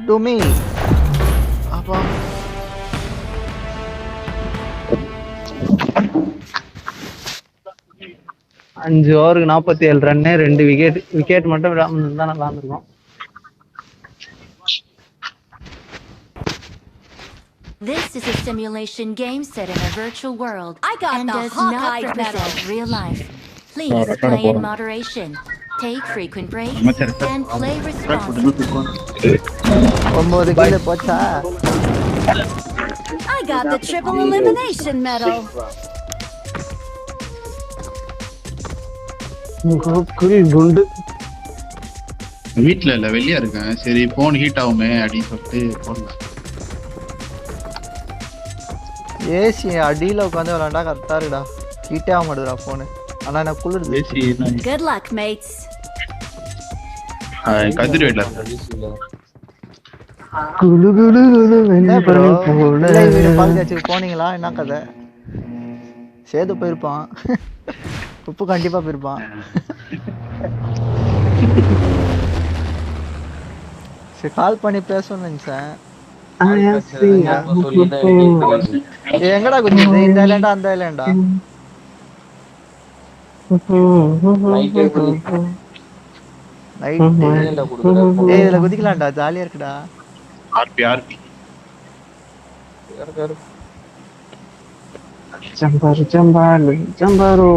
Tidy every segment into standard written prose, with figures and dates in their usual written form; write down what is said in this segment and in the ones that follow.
To me. அப்பா 5 ஓவருக்கு 47 run 2 wicket மட்டும் விடாம இருந்தா நல்லா இருந்திருக்கும். This is a simulation game set in a virtual world and does not represent real life. Please play in moderation. Take frequent breaks and play responsibly. 9 கீழ போச்சா? I got the triple elimination medal. குண்டு வீட்ல இல்ல வெளிய இருக்கேன். சரி phone heat ஆகுமே அப்படின்னு சொல்லிட்டு போடலாம். ஏசி அடியில உட்காந்து விளையாண்டா கரெக்டா இருக்குடா. ஹீட்டே ஆக மாட்டேதுடா போனு. ஆனா எனக்கு குளிருது. AC Good luck, mates. கதிர்வேல குளு குளு குளு என்ன ப்ரோ? பால்காட்சிக்கு போனீங்களா? என்ன கதை? சேது போயிருப்பான். உப்பு கண்டிப்பா போயிருப்பான். சரி கால் பண்ணி பேசணும்னு நினைச்சேன். எங்கடா குதிச்சது? இந்த ஐலாண்டா அந்த ஐலாண்டா? இதுல குதிக்கலாம்டா, ஜாலியா இருக்குடா. ஆர்பி ஆர்பி ஜம்பாரு ஜம்பாரு ஜம்பாரு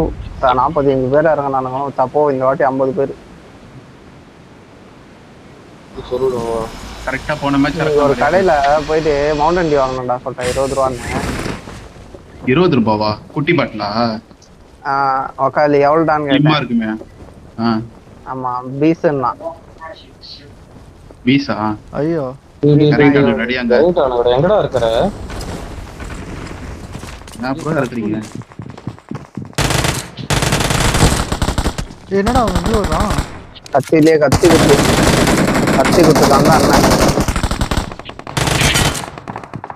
45 பேர் இறங்கினானுங்க. தப்போ இந்த வாட்டி 50 பேர். கரெக்டா போன மேட்ச் ஒரு கடையில போயிட்டு மவுண்டன் டியூ வாங்கணும்டா சொல்லிட்டேன். 20 ரூபான்னு. 20 ரூபாவா? குட்டி பாட்டிலா? உக்காலி எவ்வளோடான்னு கேட்டேன். இருக்குமே. ஆமா பீஸ்ன்னா பீஸா? ஐயோ எங்கடா இருக்கிற? நான் ப்ரோ இருக்கீங்க. என்னடா அவன் இவ்வளோ வரான்? கத்தி குத்துதாங்க அண்ணன்.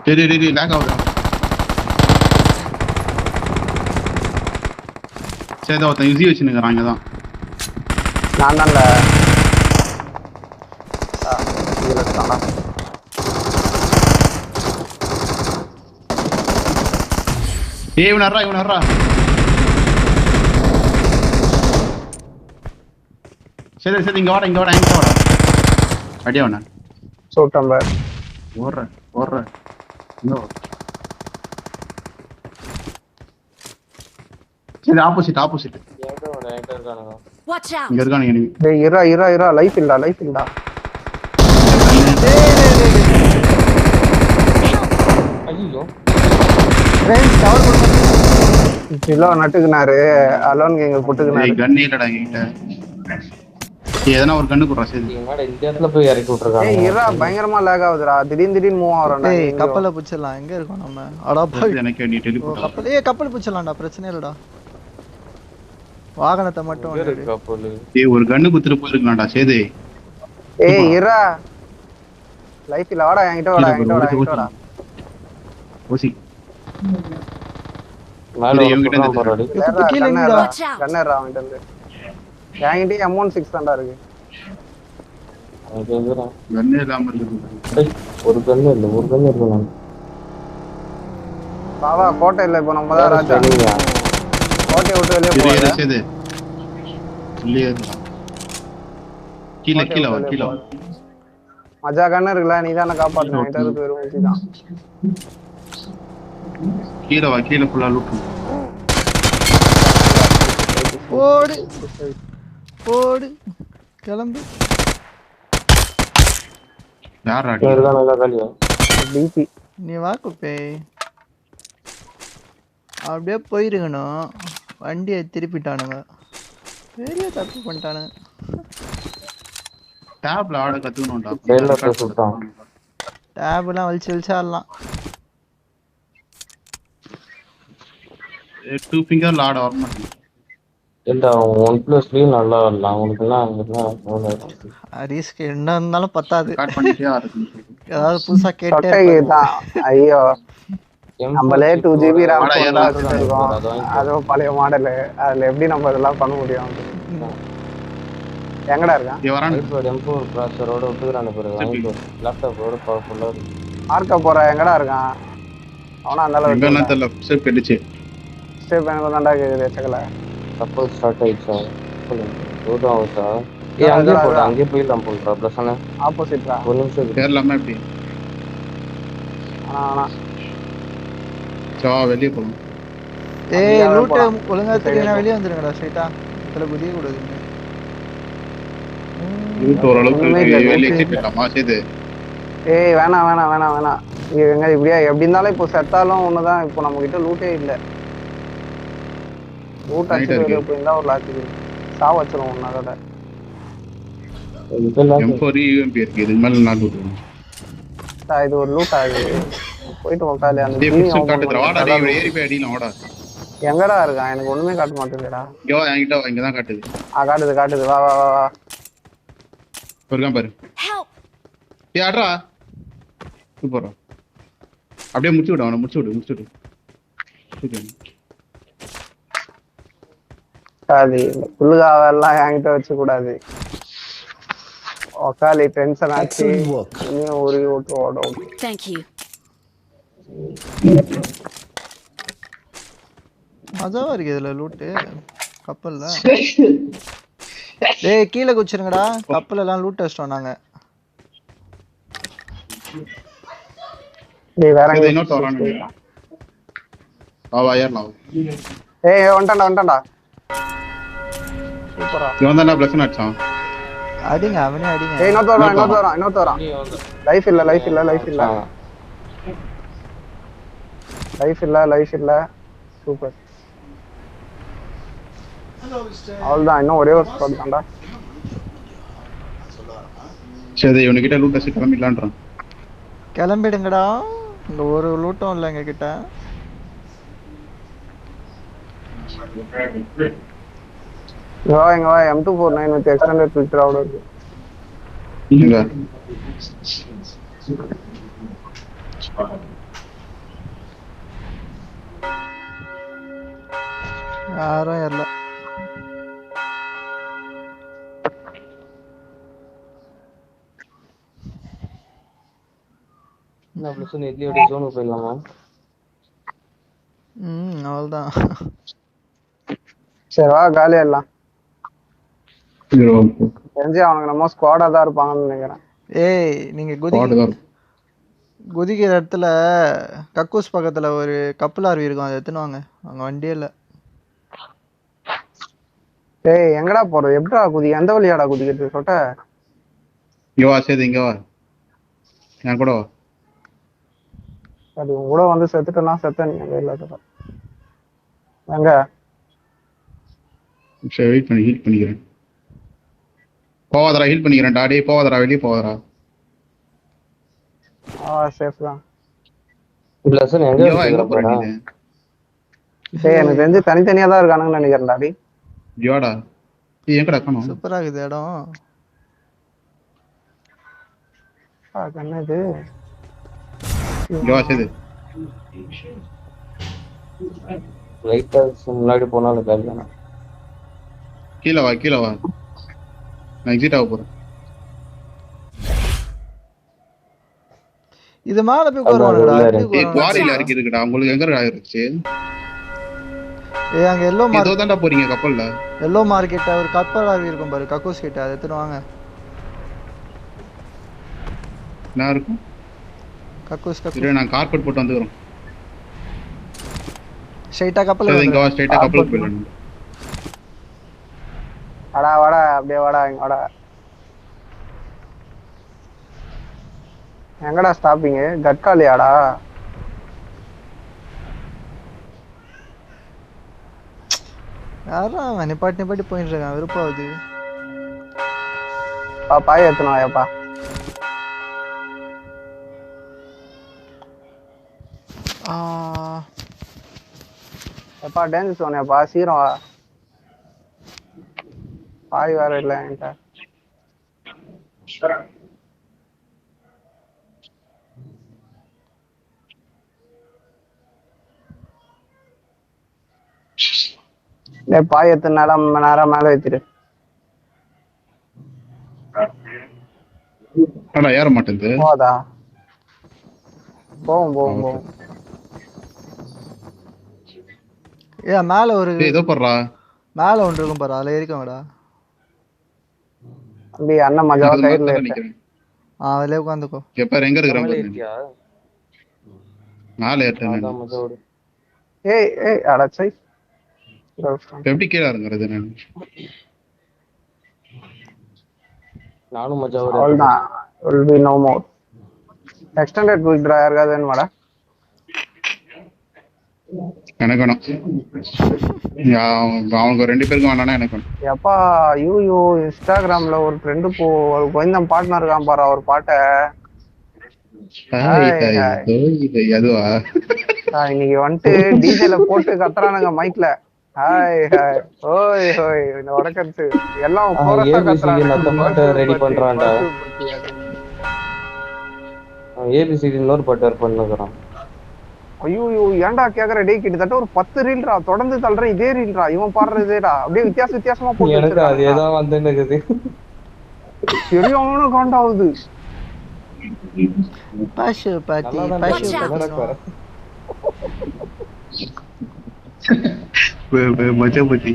சரி லேக் ஆகுது. சரி ஒருத்தன் யூசி வச்சுருக்கிறான். இங்கே தான் நான் தான்ல. இவனர்றா சரி இங்க வாடா எங்க வாடா அடியா வேணா சூட்டம்பர் ஓடுற சரி ஆப்போசிட் இங்க இருக்கானுங்க. டேய் இரா லைஃப் இல்லடா. ஐயோ ஃப்ரெண்ட்ஸ் கவர் பண்ணு. கிலோ நட்டுக்குனாரு. அலோன் கேங்க போட்டுக்குனாரு. கன் இல்லடா என்கிட்ட. எதனா ஒரு கன்னு குடுறா. சரி என்னடா இந்த இடத்துல போய் இறக்கி விட்டுருக்காங்க. ஏய் இரா பயங்கரமா லாக் ஆகுதுடா. திடீர்னு மூவ் ஆவறடா. ஏய் கப்பல்ல புடிச்சலாம். எங்க இருக்கோம் நம்ம? அடா பாய் எனக்கு நீ டெலிபோர்ட் கப்பல் புடிச்சலாம்டா. பிரச்சனை இல்லடா. வாகனத்தை மட்டும் கப்பல். ஏய் ஒரு கன்னு குத்துட்டு போயிருக்கலாம்டா. சேது ஏய் இரா லைஃப் இல்ல. வாடா என்கிட்ட வாடா. ஓசி மேல இவங்கிட்ட போறாடி. கன்னரா அவன்கிட்ட இருந்து. என்கிட்ட M16 தான்டா இருக்கு. அது எங்கடா? கன்னு இல்லாம இருக்கு. ஒரு கன்னு இருக்கு. பாவா கோட்டை இல்ல. இப்போ நம்ம தான் ராஜா. கோட்டை விட்டு வெளிய போறா. சேது இல்லையா? கீழ மஜா கன்னு இருக்குல. நீ தான காப்பாத்துன. என்கிட்ட இருக்கு வெறும் ஊசி தான். கீழ ஃபுல்லா லூட். ஓடு கிளம்பு. யாரா டிபி நீ வா குப்பே. அப்படியே போயிருக்கணும். வண்டியை திருப்பிட்டானுங்க. பெரிய தப்பு பண்ணிட்டானுங்க. டேப்ல ஆட கத்துக்கணும்டா. டேப்லாம் வலிச்சு ஆடலாம். 2 ஃபிங்கர்ல ஆட வர மாட்டேங்குது. இல்ல OnePlus நல்லா வரலாம். உனக்குலாம் ரிஸ்க் என்ன இருந்தாலும் பத்தாது. ஸ்டார்ட் பண்ணிட்டே ஆடுறது. ஏதாவது புதுசா கேட்டே ஐயோ நம்மளே 2GB RAM வச்சிருக்கோம். அதுவும் பழைய மாடல். அதுல எப்படி நம்ம இதெல்லாம் பண்ண முடியும்? எங்கடா இருக்கான்? இங்க வரான். ரைட் ரோடு M4 ப்ராசரோட விட்டுக்கிறான பாரு வாங்கிக்கோ. லேப்டாப் ஒரு பவர்ஃபுல்லா இருக்கு. மார்க்க போற எங்கடா இருக்கான்? அவனா அந்த அளவுக்கு எங்க தெரியல சேப் கடிச்சு. ஸ்டேப் எனக்கு தான்டா கேக்குது எச்சக்கல. சப்போஸ் ஸ்டார்ட் ஆயிடுச்சா சொல்லுங்க. ரோடு ஆகுதா? அங்கேயே போடா, அங்கேயே போயிடலாம் போல்றா பிரசன. ஆப்போசிட்ரா. ஒரு நிமிஷம் இரு. கேரளாமா எப்படி ஆனா சா வெளியே போலாம். ஏய் லூட்ட ஒழுங்கா தெரியனா வெளிய வந்துருங்கடா ஸ்ட்ரைட்டா. இதுல குதிய கூடாதுங்க. லூட் ஓரளவுக்கு இருக்கு. வெளியே கேட்டலாமா சேது? ஏய் வேணாம் வேணாம் வேணாம் வேணாம். எங்க இப்படியா எப்படி இருந்தாலும் இப்போ செத்தாலும் ஒண்ணுதான். இப்போ நம்ம கிட்ட லூட்டே இல்ல. லூட் அடிச்சுட்டு வெளியே போயிருந்தா ஒரு லாட்சி சாவ வச்சிரும் ஒன்னதோட. M4 UMP இருக்கு. இதுக்கு மேல நான் லூட் பண்ணுவேன். இது ஒரு லூட் ஆகுது. போயிட்டு உட்காந்து அந்த டேய் புடிச்சு காட்டுடா. வாடா டேய் ஏறி போய் அடிலாம் வாடா. எங்கடா இருக்கான்? எனக்கு ஒண்ணுமே காட்ட மாட்டேங்குதுடா. இங்க வா என்கிட்ட வா. இங்க தான் காட்டுது. காட்டுது காட்டுது. வா வா வா வா. இருக்கான் பாரு. ஏய் ஆட்றா. சூப்பரா. அப்படியே முடிச்சு விடு. அவனை முடிச்சு விடு. அது புல்லுகாவெல்லாம் என்கிட்ட வச்சு கூடாது. உக்காலி டென்ஷன் ஆச்சு. இனியும் ஒரு ஓட்டு ஓடும். Thank you. மஜாவா இருக்கு இதுல லூட்டு கப்பல்ல. டேய் கீழே குச்சிருங்கடா. கப்பல் எல்லாம் லூட் அடிச்சிட்டோம் நாங்க. டேய் வேற எங்க இன்னொரு வரானுங்க. வா ஏறலாம். ஏய் வந்துட்டான்டா. சூப்பரா. இவன் தான் பிரச்சனை ஆச்சான். அடிங்க அவனே அடிங்க. ஏய் இன்னொரு வரான். லைஃப் இல்ல. சூப்பர். அவ்வளவுதான். இன்னும் ஒரே ஒரு ஸ்பாட் தான்டா. சரி இவனுக்கிட்ட லூட் அடிச்சு கிளம்பிடலான்றான். கிளம்பிடுங்கடா. இங்க ஒரு லூட்டும் இல்ல எங்க கிட்ட. இங்க வா M249 with extended filter out இருக்கு. இங்க யாரும் இல்ல. என்ன பிரச்சனை இட்லியோட ஜோனுக்கு போயிடலாமா? அவ்வளவுதான். சரி வா காலி ஆயிடலாம். தெரிஞ்சு அவனுக்கு நம்ம ஸ்குவாடா தான் இருப்பாங்கன்னு நினைக்கிறேன். ஏய் நீங்க குதிக்கிற இடத்துல கக்கூஸ் பக்கத்துல ஒரு கப்பல் அருவி இருக்கும். அதை எடுத்துன்னு வாங்க. அங்க வண்டியே இல்ல. ஏய் எங்கடா போறது? எப்படா எந்த வழியாடா குதிக்கிறது சொட்ட? இங்க வா சேது இங்க வா. நான் கூட வா. அது உன் கூட வந்து செத்துட்டேன்னா செத்த நீ இல்லாத. எங்க? சரி வெயிட் பண்ணி ஹீல் பண்ணிக்கிறேன். போவாதரா ஹீல் பண்ணிக்கிறேன். டாடி போவாதரா வெளியே போவாதரா. சேஃப் தான். பிரசன எங்க எங்க போறீங்க? டேய் எனக்கு தெரிஞ்சு தனித்தனியா தான் இருக்கானுங்கன்னு நினைக்கிறேன் டாடி. யோடா நீ எங்கடா காணோம்? சூப்பரா இருக்குது இடம். கண்ணது. இங்க வா சேது. ரைட்டா முன்னாடி போனாலும் காலியானா. கீழே வா. நான் எக்ஸிட் ஆக போறேன். இது மேல போய் உட்காருவானுடா. குவாரியில இருக்குடா. உங்களுக்கு எங்க ஆயிருச்சு? ஏய் அங்க எல்லோ மார்க்கெட். இதோ தான்டா போறீங்க கப்பல்ல. எல்லோ மார்க்கெட்ல ஒரு கப்பல் அருவி இருக்கும் பாரு. கக்கூஸ் கிட்ட அதை எடுத்துன்னு வாங்க. என்ன இருக்கும்? கக்கூஸ் இல்ல நான் கார்பெட் போட்டு வந்துறோம். ஸ்ட்ரைட்டா கப்பல் இங்க வா ஸ்ட்ரைட்டா கப்பலுக்கு போயிடலாம். வாடா அப்படியே வாடா இங்க வாடா. எங்கடா ஸ்டாப்பிங்? கட்காலியாடா? யாரா நிப்பாட்டி போயிட்டு இருக்கான். விருப்பாவது பாய் எத்தனை வாயப்பா. எப்பா டான்ஸ் சொன்னேப்பா சீரம் வா. பாய் வேற இல்லை என்கிட்ட. பாய் எத்தனை நேரம் மேல ஏத்திரு. ஆனா ஏற மாட்டேங்குது. போதா போவோம். மேல ஒரு ஏதோ போடுறா மேல ஒன்று இருக்கும் பாரு, அதுல ஏறிக்கோங்கடா. அப்படி அண்ணன் மஜாவா கயிறுல இருக்கேன். நிக்கிறேன். அதுல உட்காந்துக்கோ. எப்ப எங்க இருக்கிறான் மேல பாரு. இருக்கியா? மேல ஏறிட்டேன். அதான் மஜாவோடு. ஏய் அடச்சை. எப்படி கீழே இறங்குறது நான்? நானும் மஜாவோடு. அவ்வளவுதான். will be no more. Extended quick draw யாருக்காவது வேணுமாடா? எனக்கு வேணும். அவங்க 2 பேருக்கும் வேணானா எனக்கு வேணும். எப்பா யூ இன்ஸ்டாகிராம்ல ஒரு ட்ரெண்ட் ஒரு கோயந்தம் பார்ட்னர் இருக்கான் பாரு, அவர் பாட்டை அதுவா இன்னைக்கு வந்துட்டு டிஜேல போட்டு கத்துறானுங்க மைக்ல. ஹாய் ஓய் இந்த வடக்கத்து எல்லாம் ரெடி பண்றான்டா. ஏபிசிடி இன்னொரு பாட்டு பண்ணுறான். ஐயோ ஏன்டா கேக்குற டே, கிட்டத்தட்ட ஒரு 10 ரீல்ரா தொடர்ந்து தள்ளுறேன், இதே ரீல்ரா இவன் பாடுறதேடா, அப்படியே வித்தியாசமா போட்டு எனக்கு அதேதான் வந்துருக்குது. சரியான காண்டாவுது. பசுபதி மஜபதி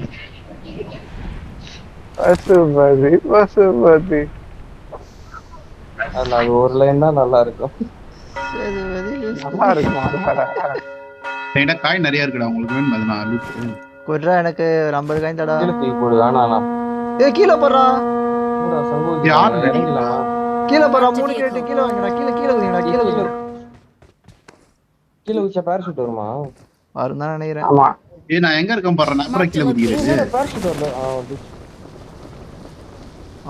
அது ஒரு லைன் தான் நல்லா இருக்கும். நல்லா இருக்கும். என்கிட்ட காய் நிறைய இருக்குடா, உங்களுக்கு வேணும்? 14 கொட்றா, எனக்கு ஒரு 50 காயின் தடா. போடு வேணா. கீழே போடுறா, யாரு கீழே போடுறா. 3 கேட்டு கீழே வாங்கடா. கீழே குதிங்கடா. கீழே வச்சா பேராஷூட் வருமா? வரும் தான் நினைக்கிறேன். ஆமா நான் எங்க இருக்கேன் பாரு, நான் அப்புறம் கீழே குதிக்கிறேன். பேராஷூட் வரல.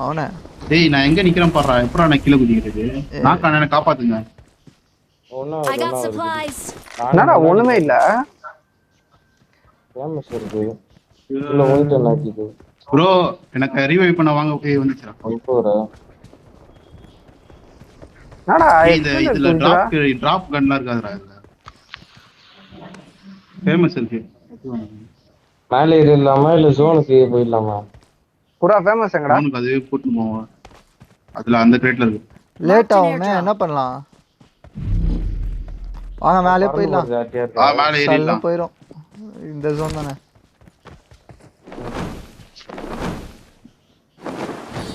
அவனே டேய் நான் எங்க நிக்கிறேன் பாரு, எப்பறம் நான் கீழே குதிக்கிறது? நான் என்ன காப்பாத்துங்க. I got supplies. என்னடா ஒண்ணுமே இல்ல. ஃபேமஸ் இருக்கு. இல்ல ஒயிட் நாக்கிது. ப்ரோ எனக்கு ரிவைவ் பண்ண வாங்க போய் வந்துச்சா? போற. என்னடா இதுல டிராப் கன்லாம் இருக்காதுடா இதுல. ஃபேமஸ் இருக்கு. மேலே ஏறலாமா இல்ல ஜோனுக்கு போயிடலாமா? புரா ஃபேமஸ் எங்கடா? ஜோனுக்கு அதுவே போட்டு போவோம். அதுல அந்த கிரேட்ல இருக்கு. லேட் ஆகுமே, என்ன பண்ணலாம்? வாங்க மேலே போயிடலாம். மேலே ஏறிடலாம். போயிடும். இந்த ஜோன் தானே.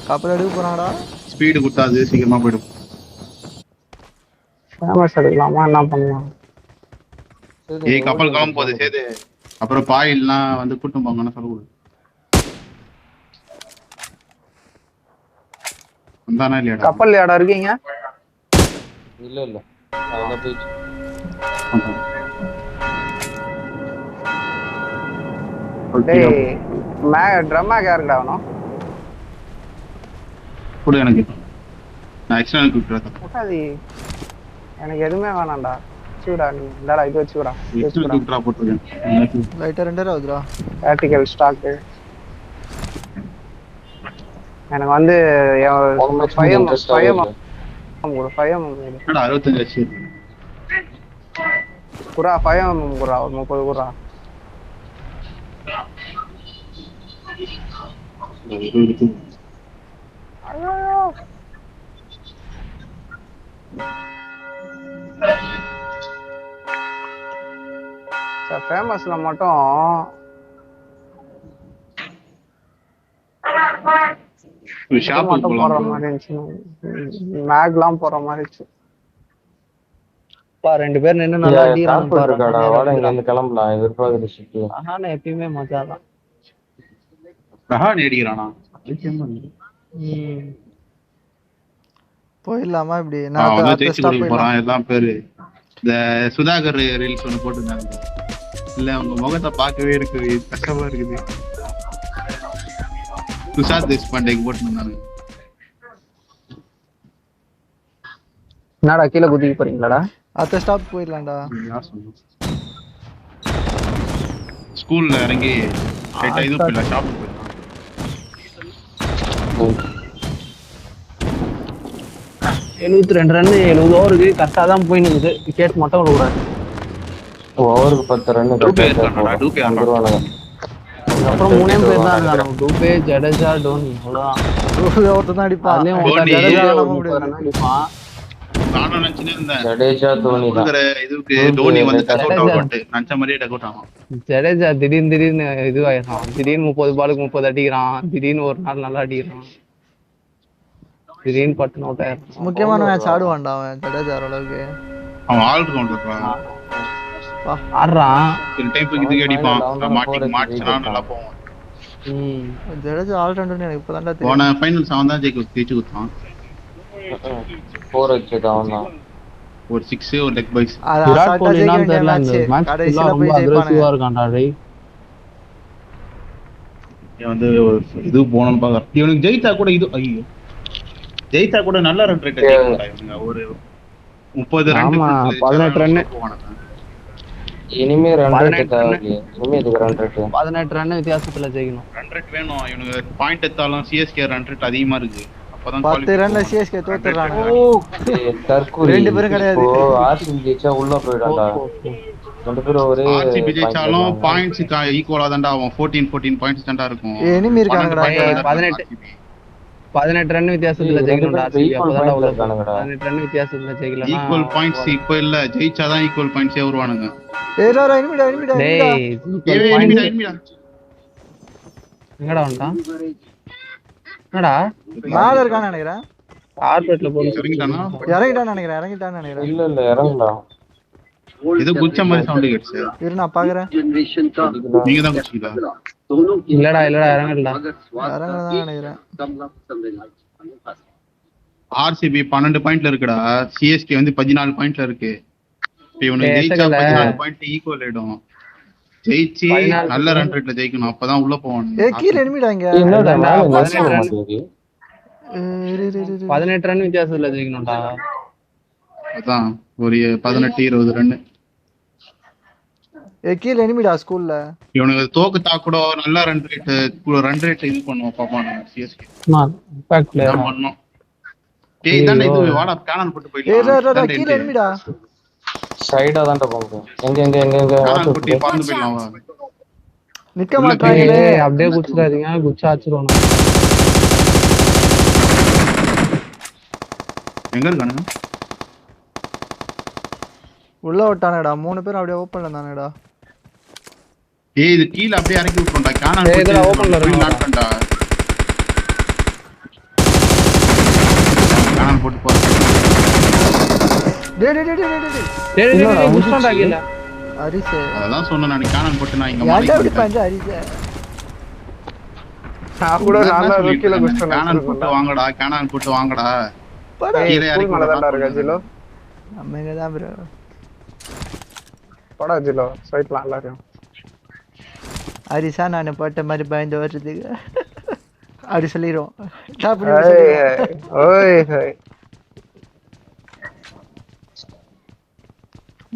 கப்பல் எடுக்க போறாங்கடா. ஸ்பீடு குட்டாது, சீக்கிரமா போயிடும். ஃபேமஸ் எடுக்கலாமா, என்ன பண்ணலாம்? ஏய் கப்பல் கிளம்ப போகுது சேது. அப்புறம் பாயில்லாம் வந்து கூட்டம் போங்கன்னு சொல்லக்கூடாது. வந்தானா இல்லையாடா? கப்பல் யாடா இருக்கீங்க? இல்ல அதெல்லாம் போயிடுச்சு. டேய் ட்ரம்மா யாருடா அவனோ? புடி எனக்கு. நான் எக்ஸ்டர்னல் குவிக் போடாதே. எனக்கு எதுவுமே வேணாம்டா. வச்சுடா நீ. இந்தடா இது வச்சுடா. எக்ஸ்டர்னல் குவிக் டிராப் போட்டுருக்கேன். லைட்டா 2 ஆகுதுடா. Vertical stock. எனக்கு வந்து 5 என்னடா 65 ஆச்சு. புரா 5 குறா 30 குறா. ஐயோ சார் ஃபேமஸ்ல மட்டும் ஷாப் மட்டும் போற மாதிரி இருந்துச்சு. மேக்லாம் போற மாதிரி இருந்துச்சு. பா 2 பேர் நின்னு நல்லா அடிறாங்க பாருடா. வாடா இங்க இருந்து கிளம்பலாம். எதிர்பார்க்குற ஷிட். ஆனா எப்பயுமே மஜா தான். ரஹான் ஏடிறானா? போயிடலாமா இப்படி? நான் ஜெயிச்சு கொடுக்க போறான். எல்லாம் பேரு இந்த சுதாகர் ரீல்ஸ் ஒன்று போட்டுருந்தாங்க. இல்ல உங்க முகத்தை பார்க்கவே இருக்கு கஷ்டமா இருக்குது. துஷார் தேஷ்பாண்டேக்கு போட்டுருந்தாங்க. என்னடா கீழே குதிக்க போறீங்களாடா? அடுத்த ஸ்டாப் போயிடலாம்டா. ஸ்கூல்ல இறங்கி ரைட்டா இது போயிடலாம், ஷாப் போயிடலாம். 72 ரன் 70 ஓவருக்கு கரெக்டா தான் போய் நிக்குது. விக்கெட் மட்டும் விழுறாரு. ஓவருக்கு 10 ரன் டூபே ஆடுறாங்க. அப்புறம் 3 பேர் தான் இருக்காங்க. டூபே, ஜடேஜா, டோனி அவ்வளவுதான். ஒருத்தன் அடிப்பான் அதுலயும் தோனி. ஜடேஜா நம்ப 30 முடியாது. ரன் அடிப்பான். நானும் நினைச்சுனே இருந்தேன் ஜடேஜா தோனி தான். கொடுக்குற இதுக்கு தோனி வந்து டக் அவுட் ஆகட்டு நினைச்ச மாதிரியே டக் அவுட் ஆகும். ஜடேஜா திடீர்னு இதுவாயிடும். திடீர்னு 30 பாலுக்கு 30 அடிக்கிறான். திடீர்னு ஒரு நாள் நல்லா அடிக்கிறான். திடீர்னு பட்டு அவுட் ஆயிடும். முக்கியமான மேட்ச் ஆடுவான்டா அவன் ஜடேஜா அளவுக்கு. அவன் ஆல் ரவுண்டர்ப்பா. ஆடுறான். சில டைம் இதுக்கு அடிப்பான் மாட்டினா நல்லா போவான். ஜடேஜா ஆல்ரவுண்டர்னு எனக்கு இப்பதான்டா தெரியும். போன ஃபைனல்ஸ் அவன் தான் ஜெயிச்சு கொடுத்தான். 4 வச்சது அவன் தான். ஒரு 6 ஒரு லெக் பைஸ். அது விராட் அசால்ட்டா கோலி ஜெயிக்க தான் வேண்டிய தெரியல இந்த மேட்ச். மேட்ச் கடைசில ரொம்ப போய் அக்ரெசிவா ஜெயிப்பானுங்க. இருக்கான்டா டேய். வந்து இது போனோம்னு பாக்குறேன். இவனுக்கு ஜெயித்தா கூட இது ஐயோ ஜெயித்தா கூட நல்ல ரன் ரேட் ஜெயிக்கறாங்க. ஒரு 30 ரன். ஆமா 18 ரன். இனிமே ரன் ரேட் தேவையில்லை. இனிமே இதுக்கு ரன் ரேட் 18 ரன் வித்தியாசத்துல ஜெயிக்கணும். ரன் ரேட் வேணும். இவனுக்கு பாயிண்ட் எடுத்தாலும் சிஎஸ்கே ரன் ரேட் அதிகமா இருக்கு. அப்பதான் 10 ரன்ல சிஎஸ்கே தோத்துறாங்க. தற்கூரி. ரெண்டு பேரும் கிடையாது. இப்போ ஆர்சிபி ஜெயிச்சா உள்ள போயிடான்டா. ரெண்டு பேரும் ஒரே ஆர்சிபி ஜெயிச்சாலும் பாயிண்ட்ஸ் ஈக்குவலா தான்டா ஆகும். 14 பாயிண்ட்ஸ் தான்டா இருக்கும். எனிமி இருக்காங்கடா. 18 ரன் வித்தியாசத்துல ஜெயிக்கணும்டா. அப்பதான் உள்ள போறாங்கடா. 18 ரன் வித்தியாசத்துல ஜெயிக்கலாம். ஈக்குவல் பாயிண்ட்ஸ் இப்ப இல்ல. ஜெயிச்சாதான் ஈக்குவல் பாயிண்ட்ஸே வருவானுங்க. ஏறா எனிமிடா. டேய் எனிமிடா. எங்கடா வந்தான்? என்னடா மேல இருக்கான்னு நினைக்கிறேன். கார்பெட்ல போடு. இறங்கிட்டானா? இறங்கிட்டான்னு நினைக்கிறேன். இல்ல இறங்கலாம். ஏதோ குச்ச மாதிரி சவுண்ட் கேட்ச்சு. இரு நான் பாக்குறேன். நீங்க தான் குச்சிங்களா? இல்லடா இறங்கலடா. இறங்கதான் நினைக்கிறேன். ஆர்சிபி 12 பாயிண்ட்ல இருக்குடா. சிஎஸ்கே வந்து 14 பாயிண்ட்ல இருக்கு. இப்ப இவனுக்கு ஜெயிச்சா 14 பாயிண்ட் ஈக்குவல் ஆயிடும். ஜெயிச்சு நல்ல ரன் ரேட்ல ஜெயிக்கணும். அப்பதான் உள்ள போவானுங்க. கீழ எனிமிடா இங்க. என்னடா 18 ரன் வித்தியாசத்துல ஜெயிக்கணும்டா. அதான் ஒரு 18-20 ரன். கீழ எனிமிடா ஸ்கூல்ல. இவனுக்கு தோக்குத்தா கூட நல்ல ரன் ரேட் இது பண்ணுவோம் பாப்பானு சிஎஸ்கே. இம்பாக்ட் பிளேயர் பண்ணோம். டேய் இதானே இது வாடா கேனன் போட்டு போயிடலாம். கீழ எனிமிடா. சைடா தான் போங்க. எங்க கேனன் போட்டு பாந்து போயிடலாம். நிக்க மாட்டாங்களே. அப்படியே குச்சிராதீங்க. குச்சா ஆச்சுறோம். எங்க இருக்கானுங்க? உள்ள விட்டானடா. 3 பேர் அப்படியே ஓபன்ல இருந்தானடா. ஏய் இது கீழ அப்படியே இறக்கி விட்டுறோம்டா. கேனன் போட்டு இதெல்லாம் ஓபன்ல இருக்கடா. கேனன் போட்டு போ. டேய் குச்சிராடா கீழ. அரிசே அதான் சொன்னேன் நான். கேனன் போட்டு நான் இங்க யாரா இப்படி பஞ்ச அரிசே. நான் கூட நல்லா ரோக்கில குச்சிட்டேன். கேனன் போட்டு வாங்கடா. கேனன் போட்டு வாங்கடா. கீழ இறக்கி மலதான்டா இருக்கா ஜிலோ. நம்மங்க தான் bro. போடா ஜிலோ. சைட்ல நல்லா இருக்கு. அரிசா நான் போட்ட மாதிரி பயந்து வருதுக்கு. அப்படி சொல்லிரும். ஓய்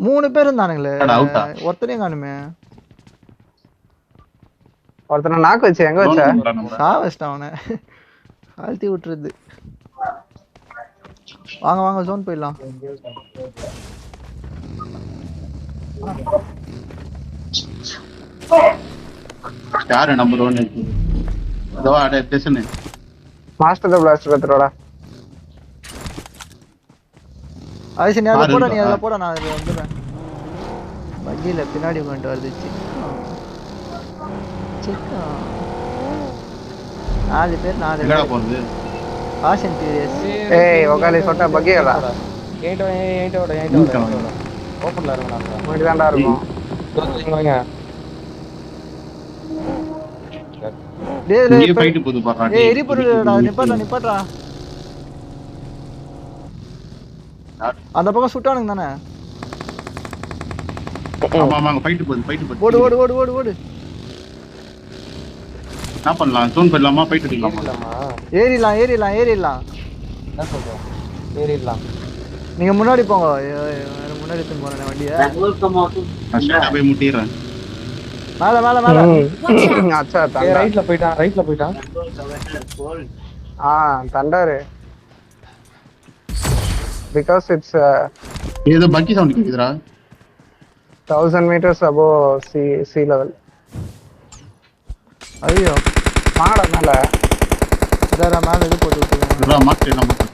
3 பேர் இருந்தானுங்களே. ஒருத்தனையும் காணுமே. ஒருத்தனை நாக்கு வச்சு எங்க வச்ச? சாவஸ்ட் அவனை. ஆழ்த்தி விட்டுருது. வாங்க ஜோன் போயிடலாம். யாரு நம்பர் 1? அதோ அட டெசன். மாஸ்டர் தி பிளாஸ்டர் எடுத்துடா. ஐசி நீ அத போடா நான் இங்க வந்துறேன். பக்கில பின்னாடி வந்து வருதுச்சு. சிக்கா. 4 பேர் 4 எங்கடா போறது? ஆஷன் டிஎஸ். ஏய் ஒகாலி சொட்ட பக்கியடா. ஏய்டோட ஓபன்ல இருக்கடா. முன்னாடி தான்டா இருக்கும். வாங்க. டேய் ஃபைட் போடு பாறா. ஏய் எரிபொருள்டா. நிப்பாட்றா. அந்த பக்கம் சுட்டானுங்க தானே. ஆமா ஃபைட் போடு. ஓடு. என்ன பண்ணலாம்? ஜோன் போடலாமா? ஃபைட் அடிக்கலாமா? ஏறிடலாம். என்ன சொல்ற? ஏறிடலாம். நீங்க முன்னாடி போங்க. முன்னாடி எடுத்து போறேன் வண்டியை. நான் ஸ்ட்ரைட்டா போய் முட்டிறேன். மேல. அச்சா ரைட்ல போய்ட்டான். தண்டாரு. Because it's ஏதோ பக்கி சவுண்ட் கேக்குதுடா. 1000 meters above sea level. ஐயோ வாங்கடா மேல. இதா மேல இது போட்டு விட்டுருக்காங்க. இதா மார்க் எல்லாம் போட்டு.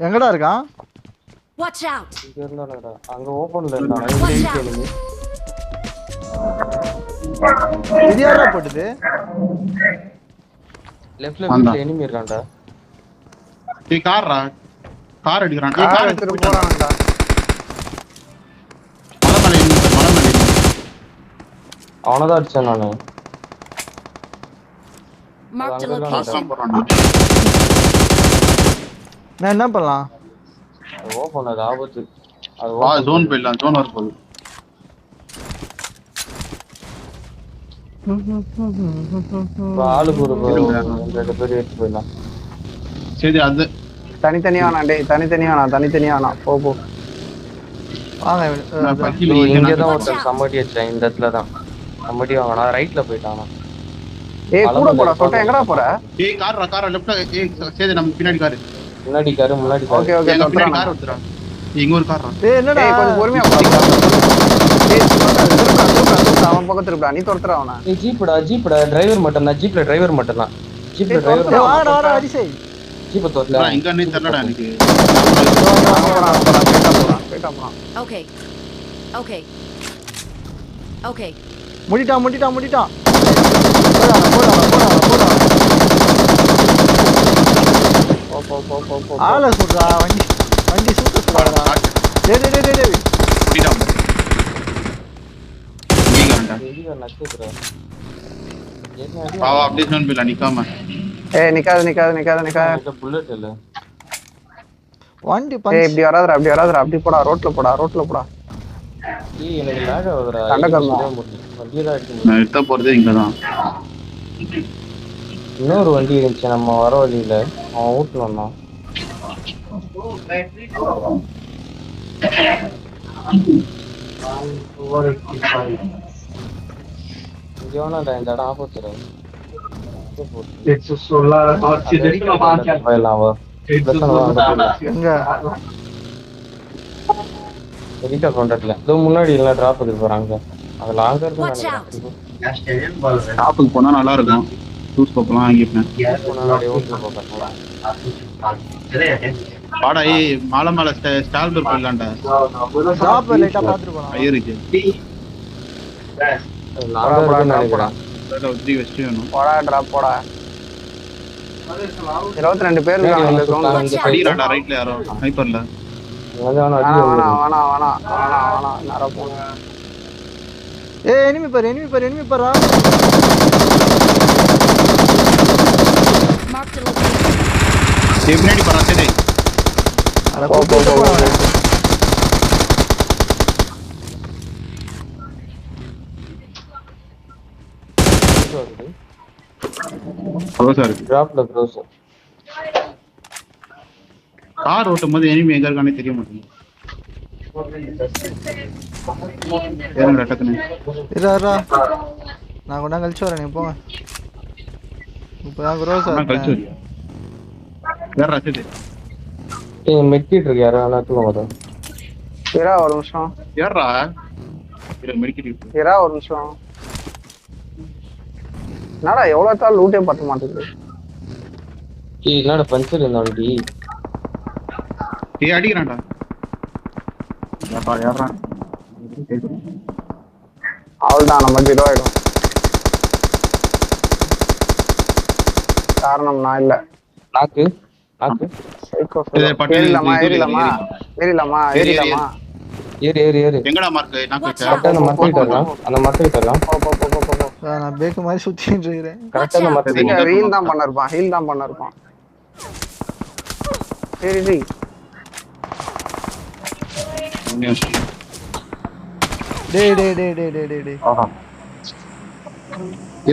எங்கடா இருக்கான்? Watch out. இங்க இருந்தானடா. அங்க ஓபன்ல இருந்தான். எங்க enemy. இது யாரா போட்டுது? லெஃப்ட்ல வீட்ல enemy இருக்கான்டா. டேய் கார்ரா. கார் அடிக்குறான். டேய் கார் கார் எடுத்துட்டு எடுத்து போறான்டா. மலை மேல அவனதான் அடிச்சான் நானு. Marked a அங்க location. போறான்டா. நான் என்ன பண்ணலாம்? அது ஓபன் அது ஆபத்து. அது வா open ஜோன் போயிடலாம். ஜோன் வர போகுது. இப்ப ஆளுக்கு ஒரு 2 பேர் எடுத்து போயிடலாம். சரி அது தனித்தனியா வேணாம் டேய், தனித்தனியா வேணாம். போ போ. வாங்க நான் பக்கில இங்கதான் ஒருத்தன் சம்மடி வச்சான். இந்த இடத்துல தான் சம்மடி வாங்கினா ரைட்ல போயிட்டான். ஏய் கூட போடா. சொட்ட எங்கடா போற? டேய் கார் லெஃப்ட்ல. ஏய் சரி நம்ம பின்னாடி கார். முன்னாடி காரு முன்னாடி ஓகே காரு. ஓகே எங்க பின்னாடி தொட்டறான். கார் வந்துறா. இங்க ஒரு கார். டேய் என்னடா? ஏய் கொஞ்சம் பொறுமையா போடா. ஏய் திருப்பா அவன் பக்கத்துல இருப்பா. நீ தொடுறா அவன. ஏய் ஜீப்டா டிரைவர் மட்டும் தான். ஜீப்ல டிரைவர் மட்டும் தான். ஜீப்ல ஏய், டிரைவர் டேய் வாடா அடிசை. ஜீப் தோட்டல. இங்க நீ தெரியலடா எனக்கு. போடா போடா. Okay. முடிட்டான். போடா. போ. ஆள சுடுறா வண்டி சூட்ட சுடுறா. டேய் குடிடாம. நீங்க வேண்டா. எங்க நச்சுதுடா. பாவா அப்படியே ஜோன் போயிடலாம் நிக்காம. ஏய் நிக்காத. புல்லட் இல்ல. வண்டி ஏய் பஞ்ச். இப்படி வராதடா. அப்படி போடா. ரோட்ல போடா. ஏய் எனக்கு லாக் ஆகுதுடா. தண்டகர்மா. வண்டியை தான் அடிக்க நான் எடுத்த போறதே இங்கதான். இன்னொரு வண்டி இருந்துச்சு நம்ம வர வழியில. அவன் வீட்டுல வந்தான். இங்க வேணாண்டா இந்த இடம் ஆப்போசிட். எங்க? எடிட்டர் கான்டாக்ட்ல இதோ முன்னாடி எல்லாம் டிராப் எடுத்து போறாங்க. அது லாங்கா Watch இருக்கும். out. ஷாப்புக்கு போனா நல்லா இருக்கும். சூஸ் கோப்லாம் வாங்கிப்பேன். முன்னாடி ஓட்டு போறாங்க. வாடா ஏய் மாலை மேல ஸ்டால் பர் போயிடலாம்டா. ஷாப் லைட்டா பாத்துட்டு போலாம். ஐயருக்கு. லாங்கா இருக்குன்னு நினைக்கிறேன். அதல உத்தி வெஸ்ட் வேணும். போடா. 22 பேர் இருக்காங்க இந்த கிரவுண்ட்ல. அடிறாடா ரைட்ல யாரோ ஸ்னைப்பர்ல. வேணா நேரா போங்க. ஏய் எனிமி பாரு. Marked a location. டேய் பின்னாடி போறா சரி. அட போ. க்ளோஸா இருக்கு. டிராப்ல க்ளோஸ். கார் ஓட்டும் போது எனிமி எங்க இருக்கானே தெரிய மாட்டேங்குது. ஏறுங்க டக்குன்னு. இருடா. நான் கொஞ்ச கழிச்சு வரேன். நீ போங்க. இப்பதான் க்ரோஸ் நான் கழிச்சு ஆச்சு. வரியா? வேற சரி. ஏய் மெட்டிட் இருக்கு யாரோ அண்ணாத்துக்கு வர. இரா ஒரு நிமிஷம். ஏறா. இர மெடிக்கேட். இரா ஒரு நிமிஷம். என்னடா எவ்வளவு தாள் லூட்டே பத்த மாட்டேங்குது. ஏய் என்னடா பஞ்சர் இந்த வண்டி. ஏய் அடிக்குறான்டா. ஏறா. அவ்வளவுதான் நம்ம 0 ஆயிடும். காரணம் நான் இல்ல. நாக்கு ஏறிலாமா ஏறு எங்கடா மார்க் நான் Watch கேட்டேன். out. அந்த மரத்துக்கிட்ட எல்லாம் நான் பேக்கு மாதிரி சுத்திட்டு இருக்கிறேன். கரெக்டா அந்த மரத்துக்கிட்ட ஹீல் தான் பண்ணிருப்பான். சரி டேய். ஆஹா.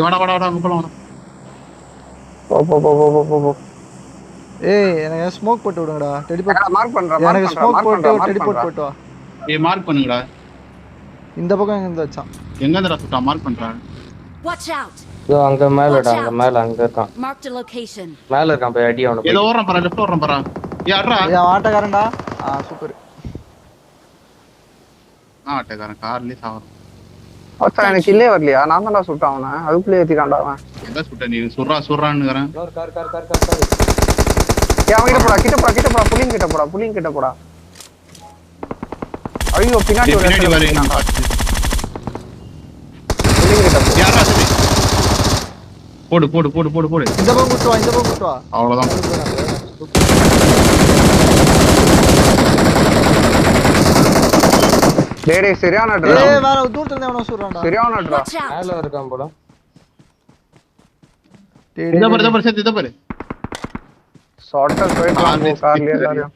வாடா அங்க போலாம். போ. ஏய் எனக்கு ஸ்மோக் போட்டு விடுங்கடா. டெலிபோர்ட் மார்க் பண்றா. எனக்கு ஸ்மோக் போட்டு டெலிபோர்ட் போட்டு வா. ஏய் மார்க் பண்ணுங்கடா. இந்த பக்கம் எங்க இருந்து வச்சான்? எங்க இருந்துடா சுட்டா மார்க் பண்றா. Watch out. இதோ அங்க மேலடா அங்க இருக்கான். Marked a location. மேல இருக்கான் போய் அடி அவன. ஏதோ ஓறறேன் பாரு லெஃப்ட் ஓறறேன் பாரு. ஏய் அட்ரா. ஏய் ஆட்டக்காரன்டா. சூப்பர். ஆட்டக்காரன் கார்லயே சாவறான். அவன் எனக்கு இல்லே வரலையா? நான் தான்டா சுட்டான் அவனை. அதுக்குள்ளே ஏத்திட்டான்டா அவன். எங்க சுட்ட நீ? சுறான்னுங்கறேன். கார் ஏய் அவன் கிட்ட போடா புலிங் கிட்ட போடா. ஐயோ பின்னாடி வரேன் நான் பாத்து. புலிங் கிட்ட போ. யாரா அது? போடு. இந்த பக்கம் குட்டு வா. அவ்வளவுதான். டேய் சரியான அட்ரா. ஏய் வேற தூரத்துல இருந்து அவன சுடுறான்டா. சரியான அட்ரா. Watch out! மேல இருக்கான் போல. இத பாரு. ஷார்ட்டா போயிட்டு வாங்க கார்ல எல்லாரும்.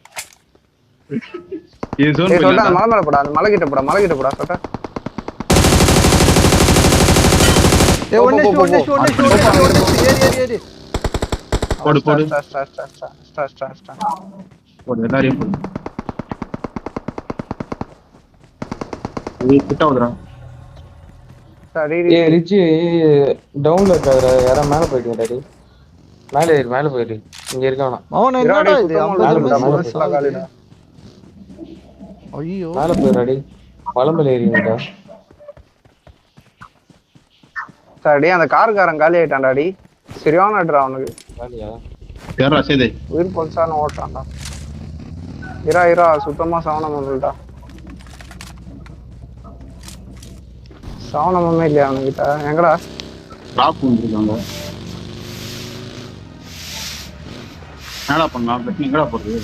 இது ஜோன் ஏய் சொல்டா மலை மேல போடா. மலை கிட்ட போடா சொல்டா. ஏய் ஒண்ணே ஏறி. போடு. ஸ்டார்ட். போடு எல்லாரையும் போடு. நீ கிட்ட வந்துடா. சரி ஏய் ரிச்சி டவுன்ல இருக்காரு. யாரா மேல போயிட்டீங்க டாடி. மேல போயிடு. இங்க இருக்கானா? அவன் என்னடா இது? ஐயோ மேல போயிடாடி. பழம்பல ஏறிங்கடா. சரி அந்த கார்காரன் காலி ஆயிட்டான்டாடி. சரியான அட்ரா அவனுக்கு. காலியா? யாரா சேதே? உயிர் பொல்சான ஓட்டான்டா. இரா சுத்தமா சவனமடா. சவனமே இல்லையா அவனுக்கிட்ட? எங்கடா? டிராப் பண்ணிருக்காங்க. என்னடா பண்ணலாம்? பட் எங்கடா போறது?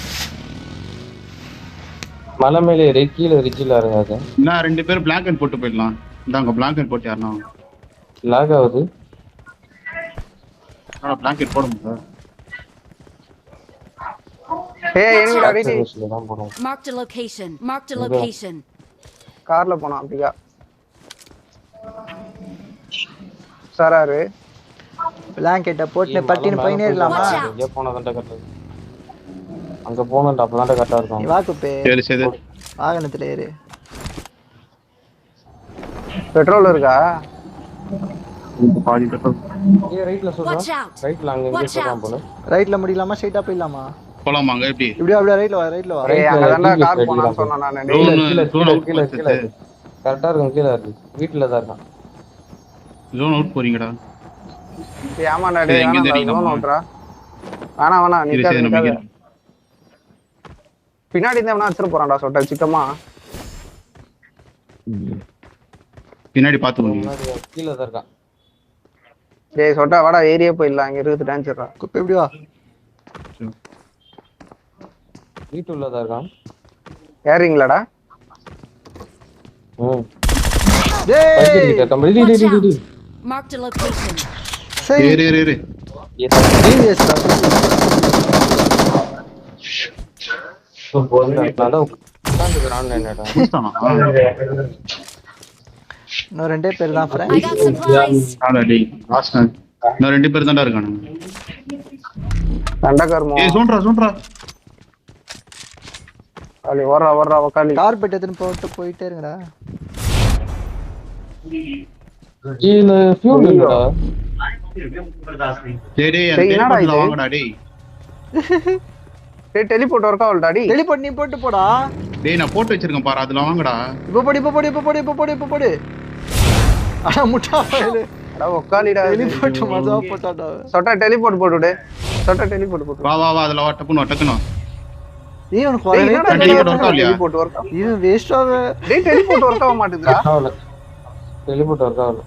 மலை மேல ஏறி கீழே ரிச்சில இருக்காது. நான் 2 பேர் பிளாக் அண்ட் போட்டு போயிடலாம். இந்தாங்க பிளாக் அண்ட் போட்டு யாரனா. லாக் ஆகுது. பிளாக் அண்ட் போட முடியல. ஏய் எனிமிடா டேய். தான் போறோம். Marked a location. கார்ல போனான் அப்படியா? சராரு பிளாங்கெட்ட போட்டு பட்டின பைனே இருக்கலாமா? எங்க போனதண்டா கரெக்ட். அங்க போனடா அப்பதான் கரெக்ட்டா இருக்கும். நீ வாக்குப்பே. சரி சேதே. வாகனத்துல ஏறு. பெட்ரோல் இருக்கா? இந்த பாதி பெட்ரோல். ஏய் ரைட்ல சொல்றா. ரைட்ல அங்க இங்க போறான் போல. ரைட்ல முடியலாமா ஸ்ட்ரைட்டா போயிடலாமா? போலாமாங்க எப்படி? அப்படியே ரைட்ல வா. ஏய் அங்க தான்டா கார் போனான்னு சொன்னா நானு. கீழ கரெக்ட்டா இருக்கும். கீழ இருக்கு. வீட்ல தான் இருக்கான். ஜோன் அவுட் போறீங்கடா. ஏய் ஆமாடா டேய் ஜோன் அவுட்ரா. வேணா நிக்காத. பின்னாடி இருந்து அவனா அடிச்சிர போறான்டா சொட்ட சிக்கமா. பின்னாடி பாத்து போங்க. கீழ தான் இருக்கான். டேய் சொட்ட வாடா ஏரியா போயிடலாம். அங்க இருக்குது டான்ஸ்ரா. குப்பை எப்படி வா? வீட்டுள்ள தான் இருக்கான். ஏறிங்களாடா? டேய் பைக்கிட்ட தம்பி. Marked a location. சரி ஏறு. சீரியஸ்டா. இன்னும் 2 பேர் தான் I ஃப்ரெண்ட். got supplies. நான் 2 பேர் தான்டா இருக்கானுங்க. தண்டகர்மோ. ஏய் சோன்ட்ரா. காலி வர்றா காலி. கார்பெட் எடுத்து போயிட்டே இருங்கடா. கீழ ஃபியூல் இல்லடா. டேய் என்னடா இது? வாங்கடா டேய். டேய் டெலிபோர்ட் வர்க் ஆவலடா டேய். டெலிபோர்ட் நீ போட்டு போடா. டேய் நான் போட்டு வச்சிருக்கேன் பாரு அதுல வாங்கடா. இப்போ போடு. அட முட்டா பயலே. அட ஒக்காலிடா. டெலிபோர்ட் மஜா போட்டாடா. சொட்ட டெலிபோர்ட் போட்டுடு. வா அதுல டக்குனு. ஈவன் குவாலிட்டி டெலிபோர்ட் வர்க் ஆவல. ஈவன் வேஸ்ட் ஆவே. டேய் டெலிபோர்ட் வர்க் ஆக மாட்டேங்குதுடா. டெலிபோர்ட் வர்க் ஆகல.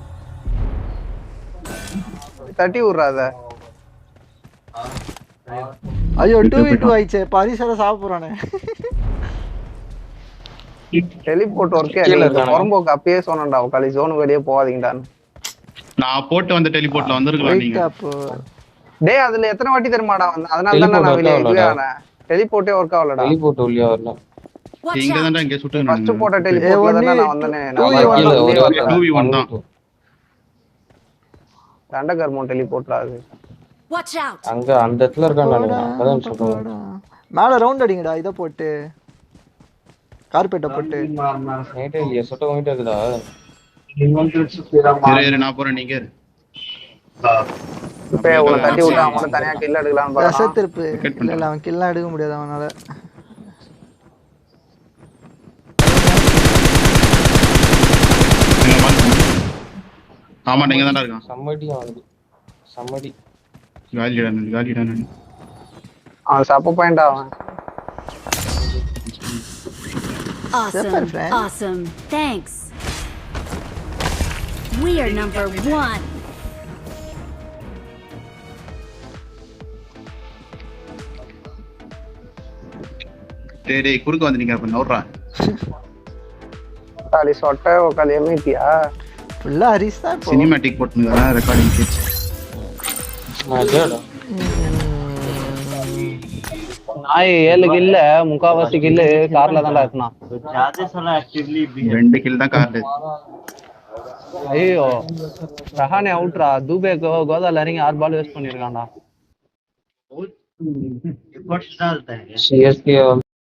தட்டி விடுறாத. ஐயோ 2v2 ஆயிச்சே. பரிசர சாப்பிட போறானே. டெலிபோர்ட் வர்க்கே வரம்போக்கு அப்பயே சொன்னேன்டா ஒக்காலி ஜோன் வெளியே போகாதீங்கடான்னு. நான் போட்டு வந்த டெலிபோர்ட்ல வந்திருக்கலாம் நீங்க. டேய் அதுல எத்தனை வாட்டி தெரியுமாடா வந்து அதனால தான் நான் வெளியே ஆனேன். டெலிபோர்ட்டே வர்க் ஆவலடா. டெலிபோர்ட் உள்ளே வரல. இங்க தான்டா இங்க சுட்டு ஃபர்ஸ்ட் போட்ட டெலிபோர்ட்ல தான் நான் வந்தனே. நான் 2v1 தான். தண்டகர்மோ டெலிபோர்ட்ல அது. Watch out. அங்க அந்த இடத்துல இருக்கான்னு நினைக்கிறேன். அதான் சொல்றேன். மேல ரவுண்ட் அடிங்கடா இத போட்டு. கார்பெட்ட போட்டு. நைட்டே இல்லையா சொட்ட வாங்கிட்டு இருக்குடா. இரு நான் போறேன் நீங்க. இப்ப உன தட்டி விட்டா அவன தனியா கில் எடுக்கலாம்னு பாறா. ரசத்திருப்பு. இல்ல அவன் கில்ல எடுக்க முடியாது அவனால. ஆமாடா இங்க தான்டா இருக்கான். சம்மடி அவனுக்கு சம்மடி. காலிடா. அவன் சப்ப பாயிண்ட் அவன். Awesome. Awesome. Thanks. We are number 1. டேய் குறுக்க வந்து நிக்க அப்ப நவுறா. தாலி சொட்ட உக்கால எம்ஐடியா ஃபுல்லா ஹரிஸ் தான் இப்போ. சினிமேட்டிக் போட்டுங்கடா ரெக்கார்டிங் கேட்ச். மஜாடா. நாய் 7 கில்ல முக்காவாசி கில்லு கார்ல தான்டா இருக்கணும். 2 கில் தான் கார்ல. ஐயோ ரஹானே அவுட்ரா. தூபே கோதால இறங்கி 6 பால் வேஸ்ட் பண்ணிருக்கான்டா. CSK